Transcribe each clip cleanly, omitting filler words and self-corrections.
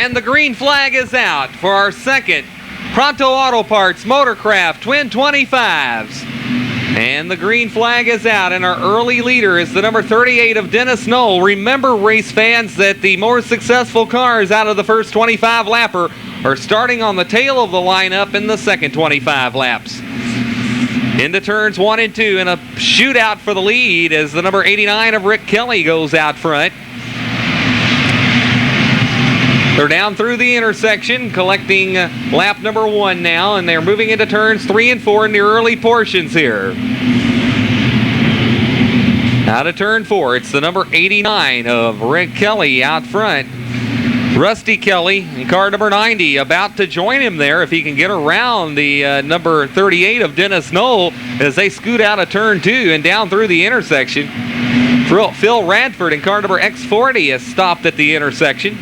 And the green flag is out for our second Pronto Auto Parts Motorcraft Twin 25s. And the green flag is out, and our early leader is the number 38 of Dennis Knoll. Remember, race fans, that the more successful cars out of the first 25 lapper are starting on the tail of the lineup in the second 25 laps. Into turns 1 and 2 in a shootout for the lead as the number 89 of Rick Kelly goes out front. They're down through the intersection, collecting lap number 1 now, and they're moving into turns 3 and 4 in the early portions here. Out of turn 4, it's the number 89 of Rick Kelly out front. Rusty Kelly in car number 90 about to join him there if he can get around the number 38 of Dennis Knoll as they scoot out of turn 2 and down through the intersection. Phil Radford in car number X40 has stopped at the intersection.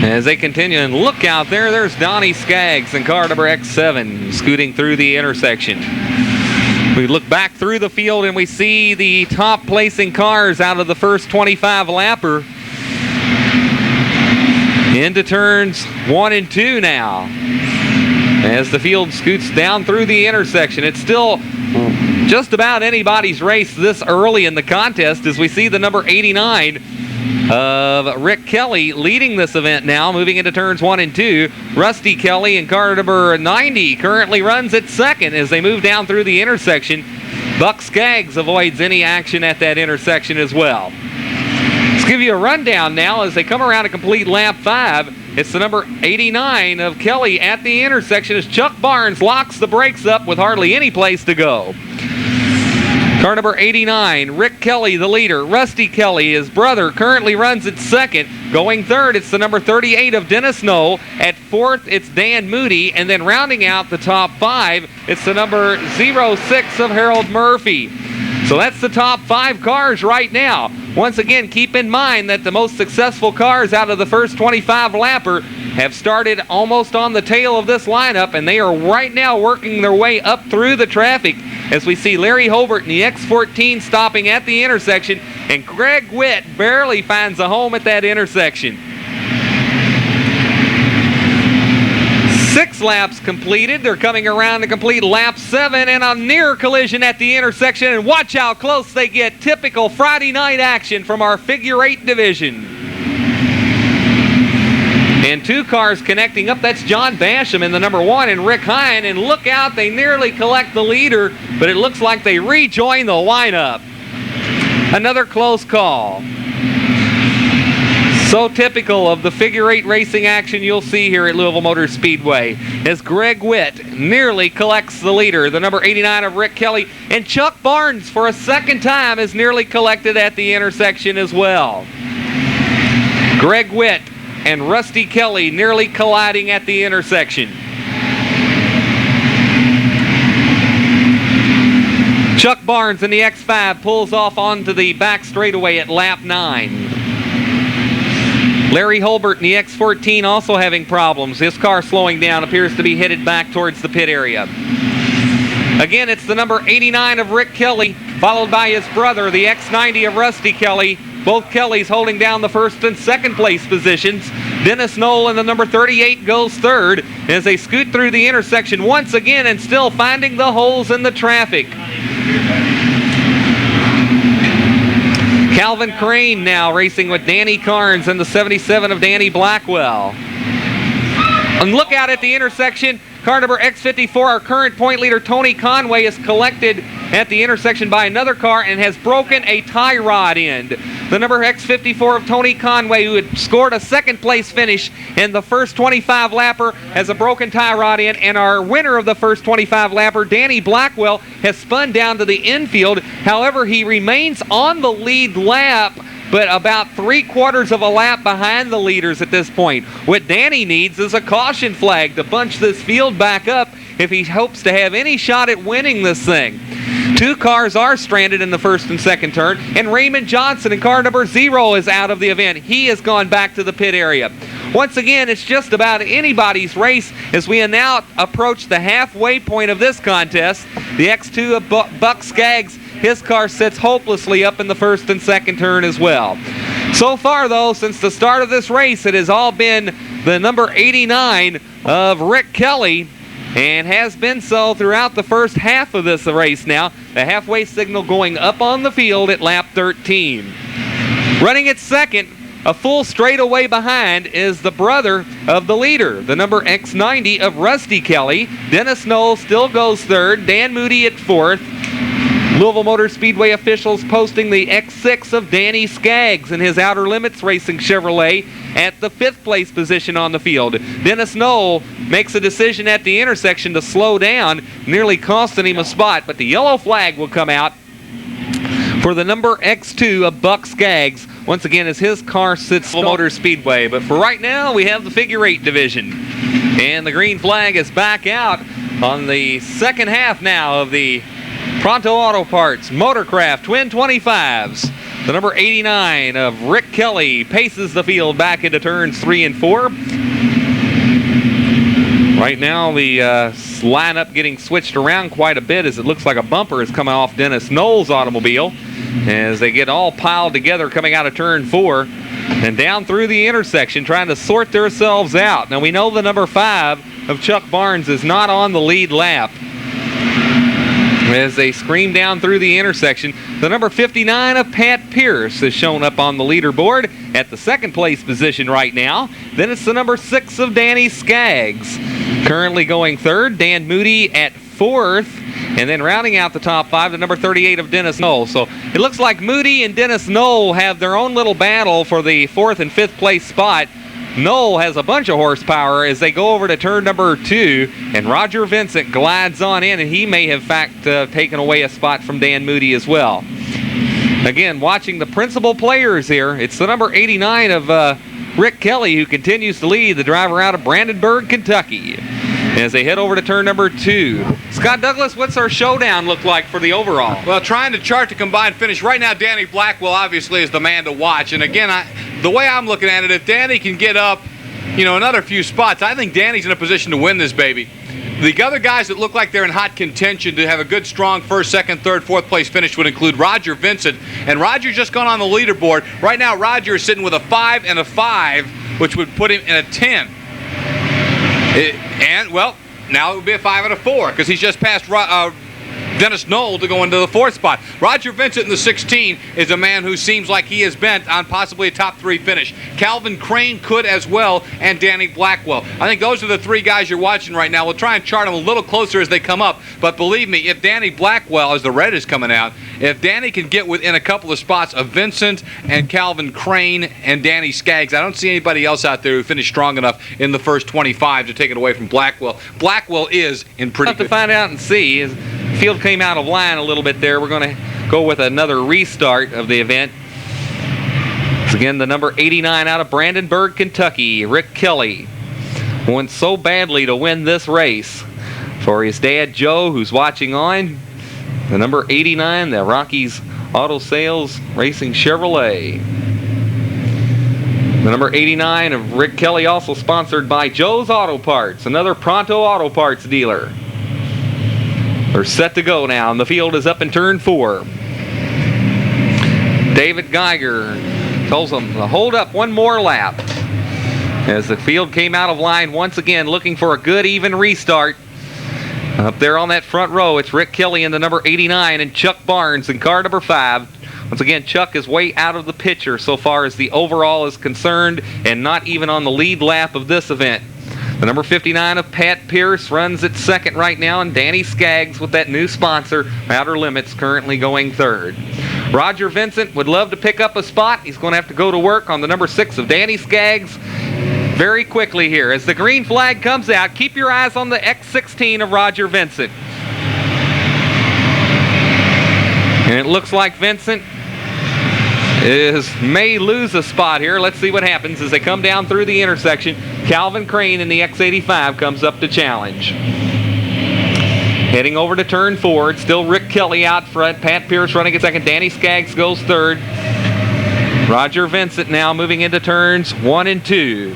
As they continue, and look out there, there's Donnie Skaggs in car number X7 scooting through the intersection. We look back through the field and we see the top placing cars out of the first 25 lapper into turns 1 and 2 now. As the field scoots down through the intersection, it's still just about anybody's race this early in the contest as we see the number 89 of Rick Kelly leading this event now, moving into turns 1 and 2. Rusty Kelly in car number 90 currently runs at second as they move down through the intersection. Buck Skaggs avoids any action at that intersection as well. Let's give you a rundown now as they come around to complete lap 5. It's the number 89 of Kelly at the intersection as Chuck Barnes locks the brakes up with hardly any place to go. Car number 89, Rick Kelly, the leader. Rusty Kelly, his brother, currently runs at second. Going third, it's the number 38 of Dennis Knoll. At fourth, it's Dan Moody. And then rounding out the top 5, it's the number 06 of Harold Murphy. So that's the top 5 cars right now. Once again, keep in mind that the most successful cars out of the first 25 lapper have started almost on the tail of this lineup, and they are right now working their way up through the traffic as we see Larry Holbert in the X14 stopping at the intersection, and Gregg Witt barely finds a home at that intersection. 6 laps completed. They're coming around to complete lap 7 and a near collision at the intersection, and watch how close they get. Typical Friday night action from our figure 8 division. And 2 cars connecting up. That's John Basham in the number 1 and Rick Hine. And look out, they nearly collect the leader, but it looks like they rejoin the lineup. Another close call. So typical of the figure 8 racing action you'll see here at Louisville Motor Speedway as Gregg Witt nearly collects the leader, the number 89 of Rick Kelly, and Chuck Barnes for a second time is nearly collected at the intersection as well. Gregg Witt and Rusty Kelly nearly colliding at the intersection. Chuck Barnes in the X5 pulls off onto the back straightaway at lap 9. Larry Holbert in the X14 also having problems. His car slowing down, appears to be headed back towards the pit area. Again, it's the number 89 of Rick Kelly, followed by his brother, the X90 of Rusty Kelly. Both Kellys holding down the first and second place positions. Dennis Knoll in the number 38 goes third as they scoot through the intersection once again and still finding the holes in the traffic. Calvin Crane now racing with Danny Carnes and the 77 of Danny Blackwell. And look out at the intersection. Car number X54, our current point leader Tony Conway, is collected at the intersection by another car and has broken a tie rod end. The number X54 of Tony Conway, who had scored a second place finish in the first 25 lapper, has a broken tie rod end, and our winner of the first 25 lapper, Danny Blackwell, has spun down to the infield. However, he remains on the lead lap, but about 3/4 of a lap behind the leaders at this point. What Danny needs is a caution flag to bunch this field back up if he hopes to have any shot at winning this thing. 2 cars are stranded in the first and second turn, and Raymond Johnson in car number 0 is out of the event. He has gone back to the pit area. Once again, it's just about anybody's race as we now approach the halfway point of this contest. The X2 of Buck Skaggs His car sits hopelessly up in the first and second turn as well. So far, though, since the start of this race, it has all been the number 89 of Rick Kelly, and has been so throughout the first half of this race now. The halfway signal going up on the field at lap 13. Running at second, a full straightaway behind, is the brother of the leader, the number X90 of Rusty Kelly. Dennis Knoll still goes third, Dan Moody at fourth. Louisville Motor Speedway officials posting the X6 of Danny Skaggs in his Outer Limits Racing Chevrolet at the 5th place position on the field. Dennis Knoll makes a decision at the intersection to slow down, nearly costing him a spot, but the yellow flag will come out for the number X2 of Buck Skaggs, once again as his car sits Louisville Motor Speedway. But for right now, we have the figure 8 division. And the green flag is back out on the second half now of the Pronto Auto Parts Motorcraft Twin 25s. The number 89 of Rick Kelly paces the field back into turns 3 and 4. Right now, the lineup getting switched around quite a bit as it looks like a bumper is coming off Dennis Knoll's automobile as they get all piled together coming out of turn 4 and down through the intersection trying to sort themselves out. Now, we know the number 5 of Chuck Barnes is not on the lead lap as they scream down through the intersection. The number 59 of Pat Pierce has shown up on the leaderboard at the 2nd place position right now. Then it's the number 6 of Danny Skaggs, currently going 3rd. Dan Moody at 4th. And then rounding out the top 5, the number 38 of Dennis Knoll. So it looks like Moody and Dennis Knoll have their own little battle for the 4th and 5th place spot. Knoll has a bunch of horsepower as they go over to turn number 2, and Roger Vincent glides on in, and he may have in fact taken away a spot from Dan Moody as well. Again, watching the principal players here, it's the number 89 of Rick Kelly who continues to lead, the driver out of Brandenburg, Kentucky, as they head over to turn number 2. Scott Douglas, what's our showdown look like for the overall? Well, trying to chart the combined finish. Right now, Danny Blackwell obviously is the man to watch. And again, the way I'm looking at it, if Danny can get up, another few spots, I think Danny's in a position to win this baby. The other guys that look like they're in hot contention to have a good, strong 1st, 2nd, 3rd, 4th place finish would include Roger Vincent. And Roger's just gone on the leaderboard. Right now, Roger is sitting with a 5 and a 5, which would put him in a 10. Now it would be a 5 and a 4 because he's just passed Dennis Knoll to go into the 4th spot. Roger Vincent in the 16 is a man who seems like he is bent on possibly a top 3 finish. Calvin Crane could as well, and Danny Blackwell. I think those are the 3 guys you're watching right now. We'll try and chart them a little closer as they come up, but believe me, if Danny Blackwell, as the red is coming out, if Danny can get within a couple of spots of Vincent and Calvin Crane and Danny Skaggs, I don't see anybody else out there who finished strong enough in the first 25 to take it away from Blackwell. Blackwell is in pretty good. We'll have to find out and see. Field came out of line a little bit there. We're going to go with another restart of the event. It's again the number 89 out of Brandenburg, Kentucky, Rick Kelly. Wants so badly to win this race for his dad, Joe, who's watching on. The number 89, the Rockies Auto Sales Racing Chevrolet. The number 89 of Rick Kelly, also sponsored by Joe's Auto Parts, another Pronto Auto Parts dealer. They're set to go now, and the field is up in turn 4. David Geiger tells them to hold up one more lap as the field came out of line once again, looking for a good, even restart. Up there on that front row, it's Rick Kelly in the number 89 and Chuck Barnes in car number 5. Once again, Chuck is way out of the picture so far as the overall is concerned, and not even on the lead lap of this event. The number 59 of Pat Pierce runs at 2nd right now, and Danny Skaggs with that new sponsor, Outer Limits, currently going 3rd. Roger Vincent would love to pick up a spot. He's going to have to go to work on the number 6 of Danny Skaggs very quickly here. As the green flag comes out, keep your eyes on the X16 of Roger Vincent. And it looks like Vincent may lose a spot here. Let's see what happens as they come down through the intersection. Calvin Crane in the X85 comes up to challenge. Heading over to turn 4, it's still Rick Kelly out front. Pat Pierce running at 2nd. Danny Skaggs goes 3rd. Roger Vincent now moving into turns 1 and 2.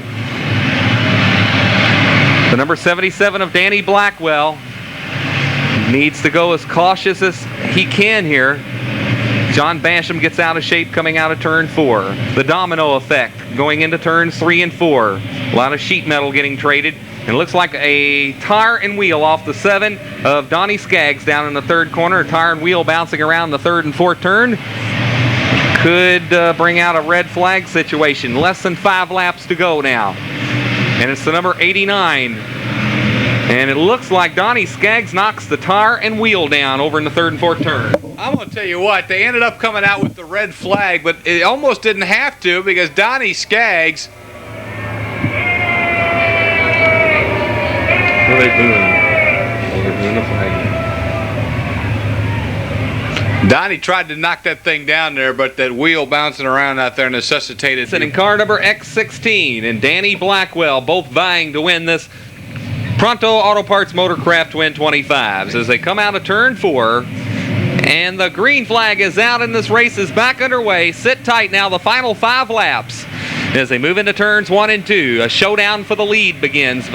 The number 77 of Danny Blackwell needs to go as cautious as he can here. John Basham gets out of shape coming out of turn 4. The domino effect going into turns 3 and 4. A lot of sheet metal getting traded. And it looks like a tire and wheel off the 7 of Donnie Skaggs down in the third corner. A tire and wheel bouncing around the third and fourth turn. Could bring out a red flag situation. Less than 5 laps to go now. And it's the number 89. And it looks like Donnie Skaggs knocks the tire and wheel down over in the third and fourth turn. I'm going to tell you what, they ended up coming out with the red flag, but it almost didn't have to because Donnie Skaggs. What are they doing? They're doing the flag. Donnie tried to knock that thing down there, but that wheel bouncing around out there necessitated. In car number X16 and Danny Blackwell both vying to win this Pronto Auto Parts Motorcraft Twin 25s as they come out of turn 4. And the green flag is out and this race is back underway. Sit tight now, the final 5 laps as they move into turns 1 and 2. A showdown for the lead begins.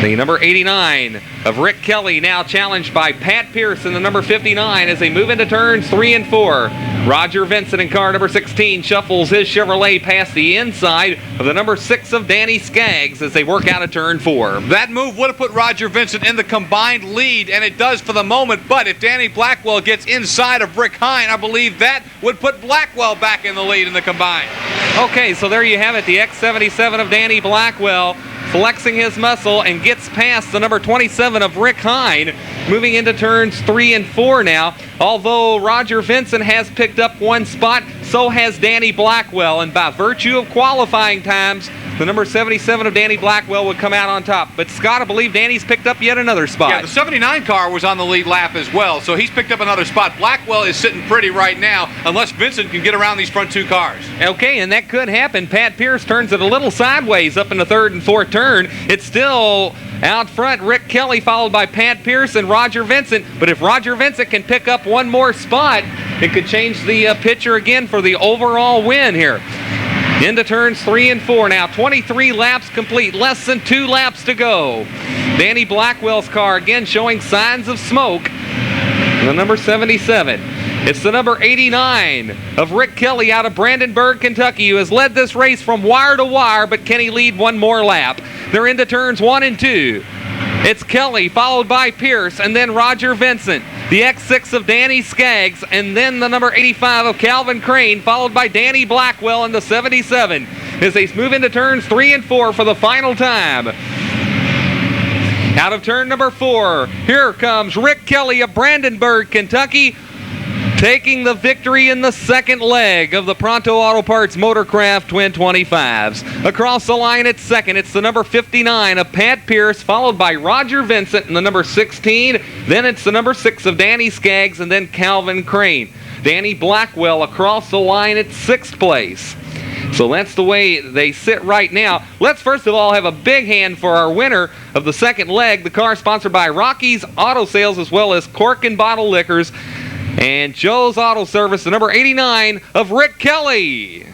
The number 89 of Rick Kelly now challenged by Pat Pierce in the number 59 as they move into turns 3 and 4. Roger Vincent in car number 16 shuffles his Chevrolet past the inside of the number 6 of Danny Skaggs as they work out of turn 4. That move would have put Roger Vincent in the combined lead, and it does for the moment, but if Danny Blackwell gets inside of Rick Hine, I believe that would put Blackwell back in the lead in the combined. Okay, so there you have it, the X77 of Danny Blackwell flexing his muscle and gets past the number 27 of Rick Hine, moving into turns 3 and 4 now. Although Roger Vincent has picked up 1 spot, so has Danny Blackwell, and by virtue of qualifying times, the number 77 of Danny Blackwell would come out on top. But Scott, I believe Danny's picked up yet another spot. Yeah, the 79 car was on the lead lap as well, so he's picked up another spot. Blackwell is sitting pretty right now, unless Vincent can get around these front 2 cars. Okay, and that could happen. Pat Pierce turns it a little sideways up in the third and fourth turn. It's still out front, Rick Kelly followed by Pat Pierce and Roger Vincent. But if Roger Vincent can pick up 1 more spot, it could change the picture again for the overall win here. Into turns 3 and 4 now. 23 laps complete. Less than 2 laps to go. Danny Blackwell's car again showing signs of smoke. The number 77. It's the number 89 of Rick Kelly out of Brandenburg, Kentucky, who has led this race from wire to wire, but can he lead 1 more lap? They're into turns 1 and 2. It's Kelly, followed by Pierce, and then Roger Vincent. The X6 of Danny Skaggs, and then the number 85 of Calvin Crane, followed by Danny Blackwell in the 77. As they move into turns 3 and 4 for the final time. Out of turn number 4, here comes Rick Kelly of Brandenburg, Kentucky, taking the victory in the second leg of the Pronto Auto Parts Motorcraft Twin 25s. Across the line at second, it's the number 59 of Pat Pierce, followed by Roger Vincent in the number 16. Then it's the number 6 of Danny Skaggs, and then Calvin Crane. Danny Blackwell across the line at 6th place. So that's the way they sit right now. Let's first of all have a big hand for our winner of the second leg. The car sponsored by Rocky's Auto Sales as well as Cork and Bottle Liquors and Joe's Auto Service, the number 89 of Rick Kelly.